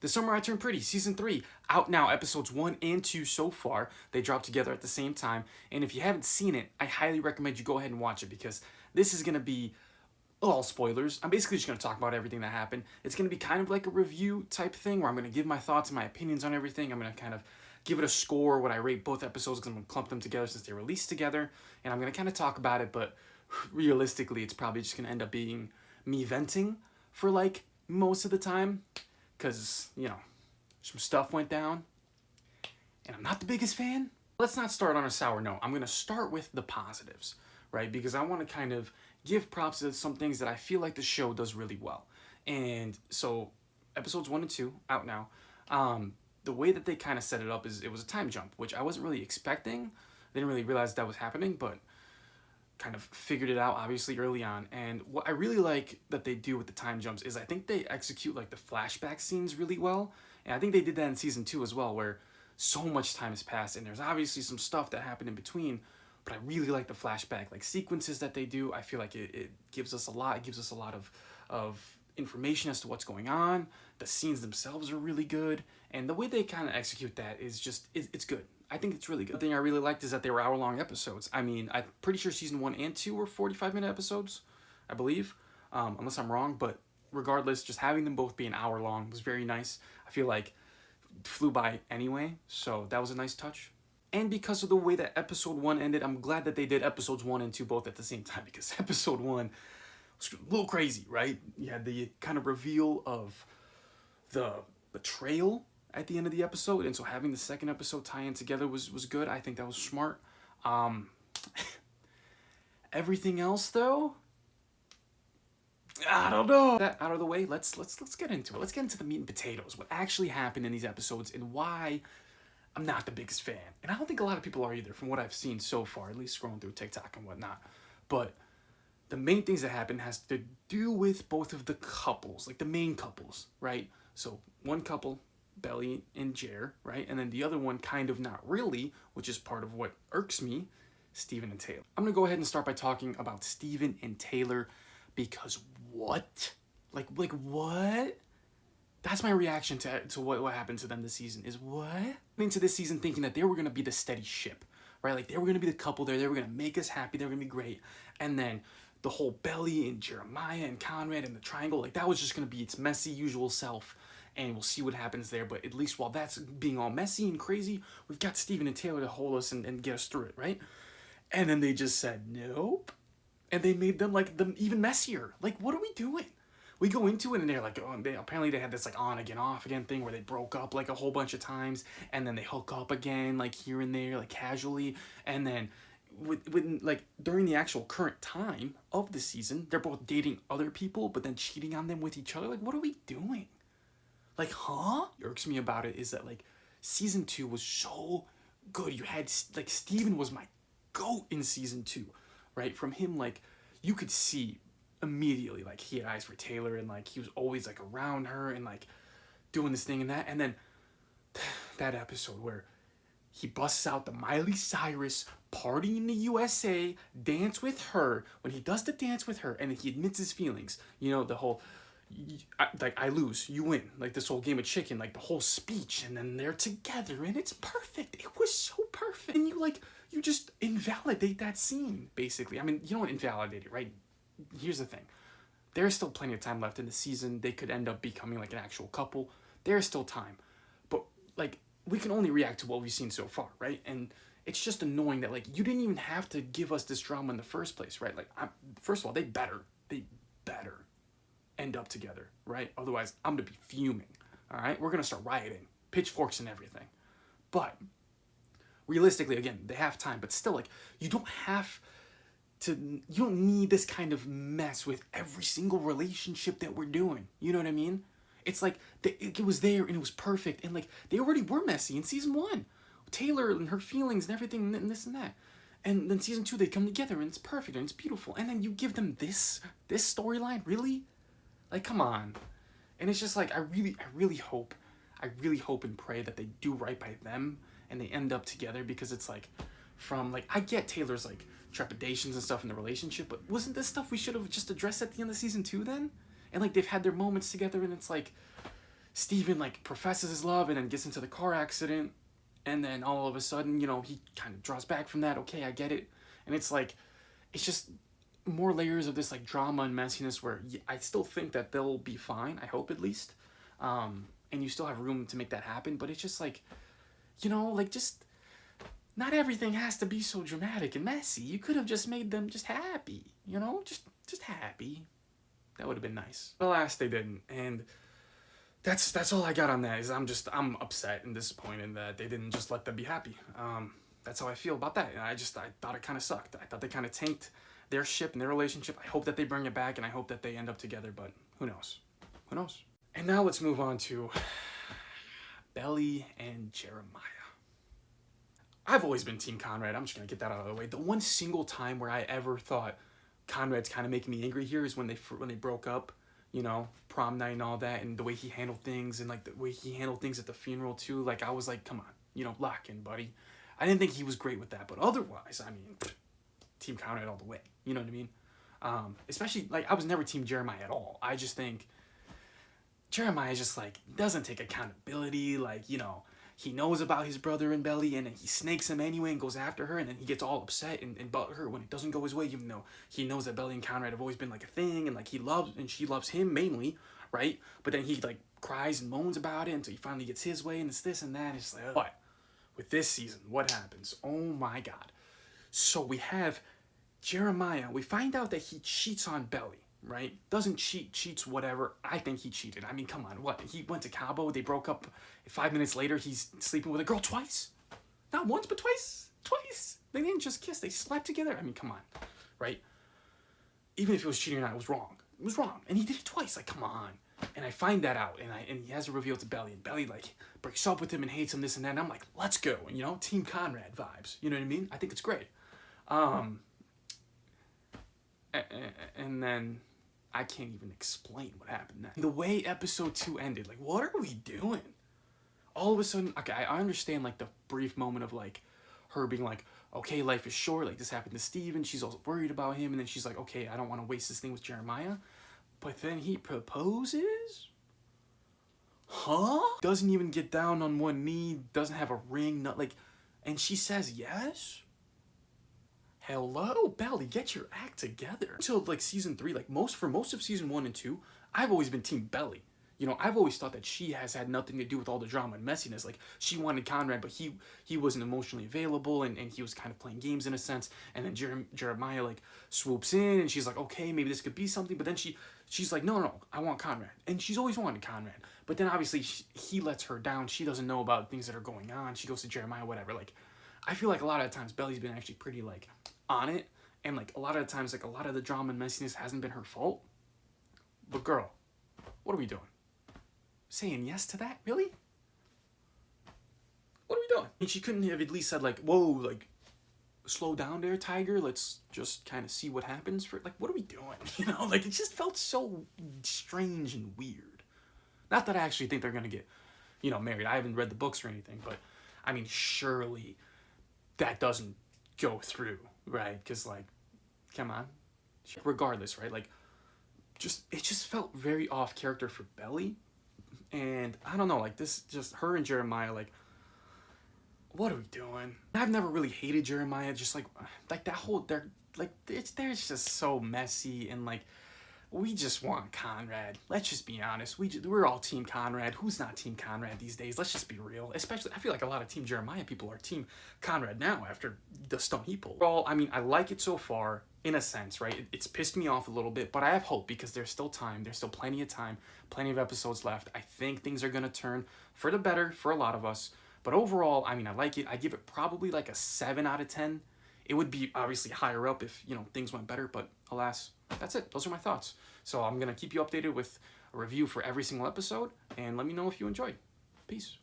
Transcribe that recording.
The Summer I Turned Pretty, Season 3, out now, episodes 1 and 2 so far. They dropped together at the same time. And if you haven't seen it, I highly recommend you go ahead and watch it because this is going to be all spoilers. I'm basically just going to talk about everything that happened. It's going to be kind of like a review type thing where I'm going to give my thoughts and my opinions on everything. I'm going to kind of give it a score, what I rate both episodes, because I'm going to clump them together since they released together. And I'm going to kind of talk about it, but realistically, it's probably just going to end up being me venting for like most of the time. Because, you know, some stuff went down. And I'm not the biggest fan. Let's not start on a sour note. I'm going to start with the positives, right? Because I want to kind of give props to some things that I feel like the show does really well. And so, episodes 1 and 2, out now. The way that they kind of set it up is it was a time jump, which I wasn't really expecting. I didn't really realize that was happening, but kind of figured it out obviously early on. And what I really like that they do with the time jumps is I think they execute like the flashback scenes really well. And I think they did that in season 2 as well, where so much time has passed and there's obviously some stuff that happened in between, but I really like the flashback like sequences that they do. I feel like it gives us a lot. It gives us a lot of information as to what's going on. The scenes themselves are really good, and the way they kind of execute that is just it's good. I think it's really good. The thing I really liked is that they were hour-long episodes. I mean, I'm pretty sure season 1 and 2 were 45-minute episodes, I believe, unless I'm wrong. But regardless, just having them both be an hour long was very nice. I feel like it flew by anyway, so that was a nice touch. And because of the way that episode 1 ended, I'm glad that they did episodes 1 and 2 both at the same time, because episode 1 was a little crazy, right? You had the kind of reveal of the betrayal at the end of the episode, and so having the second episode tie in together was good. I think that was smart. Everything else though, I don't know. That out of the way, let's get into it. Let's get into the meat and potatoes. What actually happened in these episodes and why I'm not the biggest fan. And I don't think a lot of people are either, from what I've seen so far, at least scrolling through TikTok and whatnot. But the main things that happen has to do with both of the couples, like the main couples, right? So one couple, Belly and Jer, right? And then the other one, kind of not really, which is part of what irks me, Steven and Taylor. I'm gonna go ahead and start by talking about Steven and Taylor, because what? Like what? That's my reaction to what happened to them this season, is what? Into this season thinking that they were gonna be the steady ship, right? Like they were gonna be the couple there, they were gonna make us happy, they were gonna be great. And then the whole Belly and Jeremiah and Conrad and the triangle, like that was just gonna be its messy usual self. And we'll see what happens there. But at least while that's being all messy and crazy, we've got Steven and Taylor to hold us and get us through it, right? And then they just said, nope. And they made them like them even messier. Like, what are we doing? We go into it and they're like, oh, and apparently they had this like on again, off again thing where they broke up like a whole bunch of times. And then they hook up again, like here and there, like casually. And then with like during the actual current time of the season, they're both dating other people, but then cheating on them with each other. Like, what are we doing? Like, huh? What irks me about it is that, like, season 2 was so good. You had, like, Steven was my GOAT in season 2, right? From him, like, you could see immediately, like, he had eyes for Taylor, and, like, he was always, like, around her and, like, doing this thing and that. And then that episode where he busts out the Miley Cyrus Party in the USA dance with her, when he does the dance with her and he admits his feelings, you know, the whole... I lose, you win, like this whole game of chicken, like the whole speech, and then they're together and it's perfect. It was so perfect. And you just invalidate that scene, basically. I mean, you don't invalidate it, right? Here's the thing. There's still plenty of time left in the season. They could end up becoming like an actual couple. There's still time. But like, we can only react to what we've seen so far, right? And it's just annoying that like you didn't even have to give us this drama in the first place, right? Like, first of all, they better end up together, right? Otherwise, I'm gonna be fuming, all right? We're gonna start rioting, pitchforks and everything. But realistically, again, they have time, but still, like, you don't need this kind of mess with every single relationship that we're doing. You know what I mean? It's like, it was there and it was perfect, and like, they already were messy in season 1. Taylor and her feelings and everything and this and that. And then season 2, they come together and it's perfect and it's beautiful. And then you give them this storyline, really? Like, come on. And it's just like, I really hope and pray that they do right by them and they end up together, because it's like, from like, I get Taylor's like trepidations and stuff in the relationship, but wasn't this stuff we should have just addressed at the end of season 2 then? And like, they've had their moments together and it's like, Steven like professes his love and then gets into the car accident, and then all of a sudden, you know, he kind of draws back from that. Okay, I get it. And it's like, it's just more layers of this like drama and messiness where I still think that they'll be fine. I hope at least. And you still have room to make that happen. But it's just like, you know, like just not everything has to be so dramatic and messy. You could have just made them just happy, you know, just happy. That would have been nice. Alas, they didn't. And that's all I got on that. Is I'm upset and disappointed that they didn't just let them be happy. That's how I feel about that. And I thought it kind of sucked. I thought they kind of tanked their ship and their relationship. I hope that they bring it back, and I hope that they end up together, but who knows? Who knows? And now let's move on to Belly and Jeremiah. I've always been Team Conrad. I'm just going to get that out of the way. The one single time where I ever thought Conrad's kind of making me angry here is when they broke up, you know, prom night and all that, and the way he handled things, and like the way he handled things at the funeral too. Like, I was like, come on, you know, lock in, buddy. I didn't think he was great with that, but otherwise, I mean, Team Conrad all the way. You know what I mean? Especially, like, I was never Team Jeremiah at all. I just think Jeremiah just, like, doesn't take accountability. Like, you know, he knows about his brother and Belly, and then he snakes him anyway and goes after her, and then he gets all upset and butthurt when it doesn't go his way, even though he knows that Belly and Conrad have always been, like, a thing, and, like, she loves him mainly, right? But then he, like, cries and moans about it until he finally gets his way, and it's this and that. It's like, but with this season, what happens? Oh, my God. So we have Jeremiah. We find out that he cheats on Belly, right? Doesn't cheat, cheats, whatever. I think he cheated. I mean, come on, what? He went to Cabo, they broke up. 5 minutes later, he's sleeping with a girl twice. Not once, but twice. Twice. They didn't just kiss, they slept together. I mean, come on, right? Even if it was cheating or not, it was wrong. It was wrong. And he did it twice. Like, come on. And I find that out, and he has a reveal to Belly, and Belly, like, breaks up with him and hates him, this and that, and I'm like, let's go, and, you know, Team Conrad vibes, you know what I mean? I think it's great. And then I can't even explain what happened next. The way episode 2 ended, like, what are we doing? All of a sudden, okay, I understand, like, the brief moment of, like, her being like, okay, life is short, like, this happened to Steven, she's also worried about him, and then she's like, okay, I don't want to waste this thing with Jeremiah. But then he proposes? Huh? Doesn't even get down on one knee, doesn't have a ring, not like, and she says yes? Hello, Belly, get your act together. Until like season 3, like for most of season 1 and 2, I've always been Team Belly. You know, I've always thought that she has had nothing to do with all the drama and messiness. Like, she wanted Conrad, but he wasn't emotionally available, and he was kind of playing games in a sense. And then Jeremiah, like, swoops in, and she's like, okay, maybe this could be something. But then she's like, no, I want Conrad. And she's always wanted Conrad. But then, obviously, he lets her down. She doesn't know about things that are going on. She goes to Jeremiah, whatever. Like, I feel like a lot of times, Belly's been actually pretty, like, on it. And, like, a lot of times, like, a lot of the drama and messiness hasn't been her fault. But, girl, what are we doing? Saying yes to that? Really? What are we doing? And she couldn't have at least said, like, whoa, like, slow down there, Tiger. Let's just kind of see what happens. For like, what are we doing? You know, like, it just felt so strange and weird. Not that I actually think they're going to get, you know, married. I haven't read the books or anything, but, I mean, surely that doesn't go through, right? Because, like, come on. Regardless, right? Like, it just felt very off character for Belly. And I don't know, like, this, just her and Jeremiah, like, what are we doing? I've never really hated Jeremiah, just like that whole, they're just so messy, and like, we just want Conrad. Let's just be honest. We're all Team Conrad. Who's not Team Conrad these days? Let's just be real. Especially, I feel like a lot of Team Jeremiah people are Team Conrad now after the stunt he pulled. Well, I mean, I like it so far, in a sense, right? It's pissed me off a little bit, but I have hope because there's still time. There's still plenty of time, plenty of episodes left. I think things are going to turn for the better for a lot of us. But overall, I mean, I like it. I give it probably like a 7 out of 10. It would be obviously higher up if, you know, things went better, but alas, that's it. Those are my thoughts. So I'm going to keep you updated with a review for every single episode, and let me know if you enjoyed. Peace.